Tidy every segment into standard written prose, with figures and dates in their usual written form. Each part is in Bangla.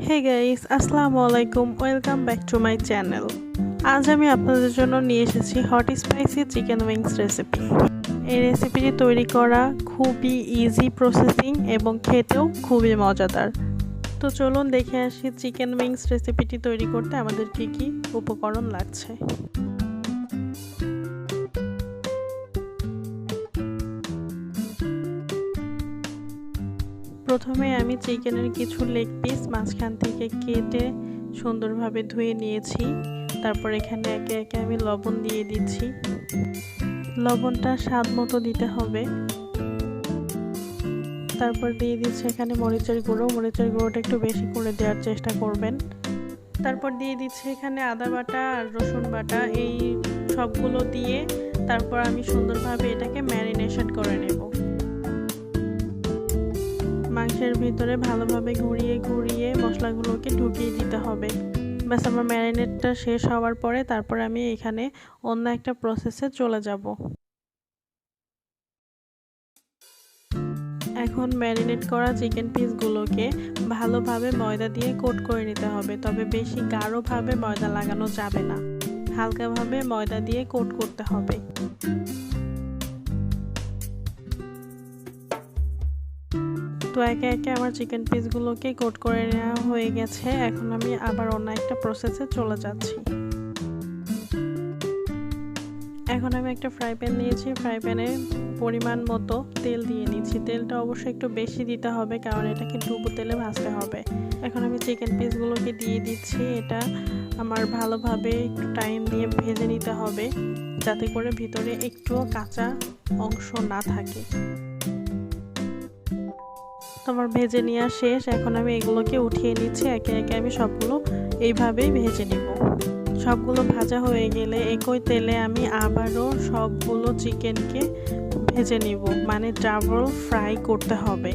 হে গাইস, আসসালামু আলাইকুম, welcome back to my channel. আজ আমি আপনাদের জন্য নিয়ে এসেছি hot spicy chicken wings recipe. এই রেসিপিটি তৈরি করা খুবই ইজি প্রসেসিং এবং খেতেও খুবই মজাদার। তো চলুন দেখে আসি চিকেন উইংস রেসিপিটি তৈরি করতে আমাদের কী কী উপকরণ লাগছে। প্রথমে আমি চিকেনের কিছু লেগ পিস মাঝখান থেকে কেটে সুন্দরভাবে ধুয়ে নিয়েছি। তারপর এখানে একে একে আমি লবণ দিয়ে দিচ্ছি। লবণটা স্বাদ মতো দিতে হবে। তারপর দিয়ে দিচ্ছি এখানে মরিচের গুঁড়োটা একটু বেশি করে দেওয়ার চেষ্টা করবেন। তারপর দিয়ে দিচ্ছি এখানে আদা বাটা আর রসুন বাটা, এই সবগুলো দিয়ে তারপর আমি সুন্দরভাবে এটাকে ম্যারিনেশন করে নেব। মাংসের ভিতরে ভালোভাবে ঘুরিয়ে ঘুরিয়ে মশলাগুলোকে ঢুকিয়ে দিতে হবে। ব্যাস, আমার ম্যারিনেটটা শেষ হওয়ার পরে তারপর আমি এখানে অন্য একটা প্রসেসে চলে যাব। এখন ম্যারিনেট করা চিকেন পিসগুলোকে ভালোভাবে ময়দা দিয়ে কোট করে নিতে হবে, তবে বেশি গাঢ়ভাবে ময়দা লাগানো যাবে না, হালকাভাবে ময়দা দিয়ে কোট করতে হবে। তো একে একে আমার চিকেন পিসগুলোকে কোট করে নেওয়া হয়ে গেছে। এখন আমি আবার অন্য একটা প্রসেসে চলে যাচ্ছি। এখন আমি একটা ফ্রাই প্যান নিয়েছি, ফ্রাই প্যানে পরিমাণ মতো তেল দিয়ে নিচ্ছি। তেলটা অবশ্যই একটু বেশি দিতে হবে, কারণ এটাকে ডুবো তেলে ভাজতে হবে। এখন আমি চিকেন পিসগুলোকে দিয়ে দিচ্ছি। এটা আমার ভালোভাবে একটু টাইম দিয়ে ভেজে নিতে হবে, যাতে করে ভিতরে একটুও কাঁচা অংশ না থাকে। আমার ভেজে নেওয়া শেষ। এখন আমি এগুলোকে উঠিয়ে নিচ্ছি। একে একে আমি সবগুলো এইভাবেই ভেজে নিব। সবগুলো ভাজা হয়ে গেলে একই তেলে আমি আবারও সবগুলো চিকেনকে ভেজে নিব, মানে ডাবল ফ্রাই করতে হবে।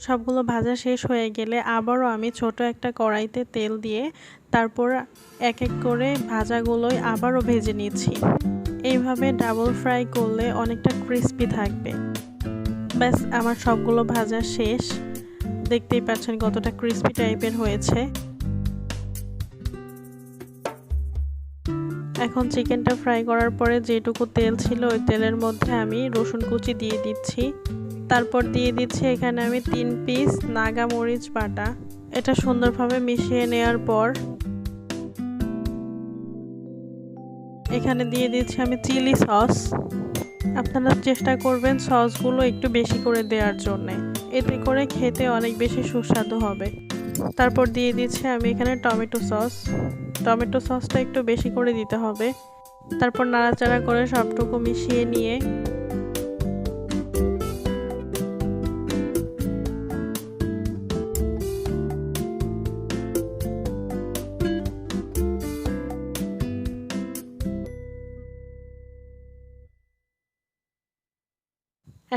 সবগুলো ভাজা শেষ হয়ে গেলে আবারও আমি ছোট একটা কড়াইতে তেল দিয়ে তারপর এক এক করে ভাজাগুলোই আবারও ভেজে নিচ্ছি। এইভাবে ডাবল ফ্রাই করলে অনেকটা ক্রিস্পি থাকবে। ব্যাস, আমার সবগুলো ভাজা শেষ। দেখতেই পাচ্ছেন কতটা ক্রিস্পি টাইপের হয়েছে। এখন চিকেনটা ফ্রাই করার পরে যেটুকু তেল ছিল ওই তেলের মধ্যে আমি রসুন কুচি দিয়ে দিচ্ছি। তারপর দিয়ে দিচ্ছি এখানে আমি 3 পিস নাগা মরিচ বাটা। এটা সুন্দরভাবে মিশিয়ে নেওয়ার পর এখানে দিয়ে দিচ্ছি আমি চিলি সস। আপনারা চেষ্টা করবেন সসগুলো একটু বেশি করে দেওয়ার জন্যে, এতে করে খেতে অনেক বেশি সুস্বাদু হবে। তারপর দিয়ে দিচ্ছি আমি এখানে টমেটো সসটা একটু বেশি করে দিতে হবে। তারপর নাড়াচাড়া করে সবটুকু মিশিয়ে নিয়ে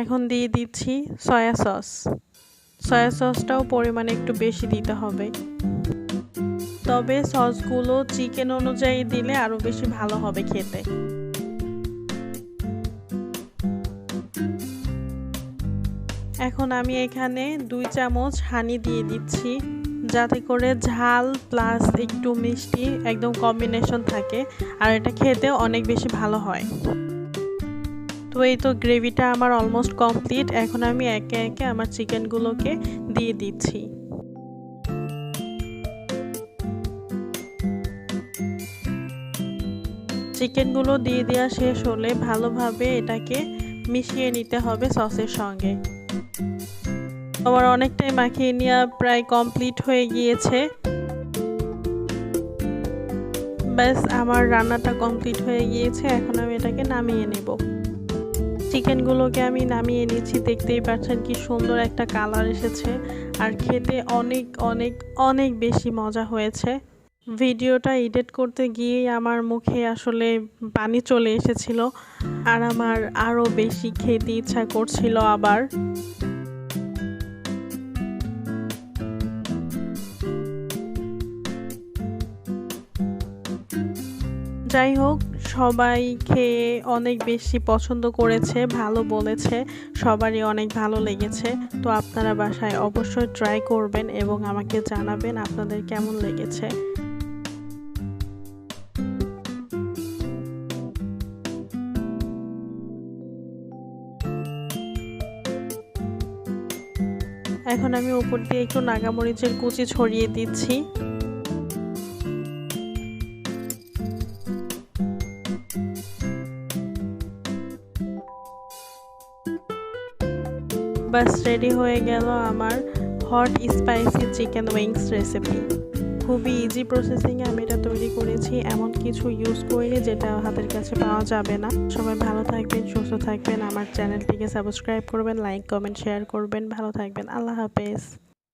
এখন দিয়ে দিচ্ছি সয়া সসটাও পরিমাণে একটু বেশি দিতে হবে, তবে সসগুলো চিকেন অনুযায়ী দিলে আরো বেশি ভালো হবে খেতে। এখন আমি এখানে 2 চামচ হানি দিয়ে দিচ্ছি, যাতে করে ঝাল প্লাস একটু মিষ্টি একদম কম্বিনেশন থাকে, আর এটা খেতে অনেক বেশি ভালো হয়। তো এই তো গ্রেভিটা আমার অলমোস্ট কমপ্লিট। এখন আমি একে একে আমার চিকেনগুলোকে দিয়ে দিচ্ছি। চিকেনগুলো দিয়ে দেওয়া শেষ হলে ভালোভাবে এটাকে মিশিয়ে নিতে হবে সসের সঙ্গে। আমার অনেকটাই মাখিয়ে নেওয়া প্রায় কমপ্লিট হয়ে গিয়েছে। ব্যাস, আমার রান্নাটা কমপ্লিট হয়ে গিয়েছে। এখন আমি এটাকে নামিয়ে নেব। চিকেনগুলোকে আমি নামিয়ে নিচ্ছি। দেখতেই পাচ্ছেন কি সুন্দর একটা কালার এসেছে, আর খেতে অনেক অনেক অনেক বেশি মজা হয়েছে। ভিডিওটা এডিট করতে গিয়েই আমার মুখে আসলে পানি চলে এসেছিল, আর আমার আরও বেশি খেতে ইচ্ছা করছিল আবার। যাই হোক, সবাই খেয়ে অনেক বেশি পছন্দ করেছে, ভালো বলেছে, সবারই অনেক ভালো লেগেছে। তো আপনারা বাসায় অবশ্যই ট্রাই করবেন এবং আমাকে জানাবেন আপনাদের কেমন লেগেছে। এখন আমি উপর দিয়ে একটু নাগা মরিচের কুচি ছড়িয়ে দিচ্ছি। বাস রেডি হয়ে গেল আমার hot spicy chicken wings recipe. খুবই ইজি প্রসেসিংয়ে আমি এটা তৈরি করেছি, এমন কিছু ইউজ করিনি যেটা হাতের কাছে পাওয়া যাবে না। সবাই ভালো থাকবেন, সুস্থ থাকবেন, আমার চ্যানেলটিকে সাবস্ক্রাইব করবেন, লাইক কমেন্ট শেয়ার করবেন। ভালো থাকবেন, আল্লাহ হাফেজ।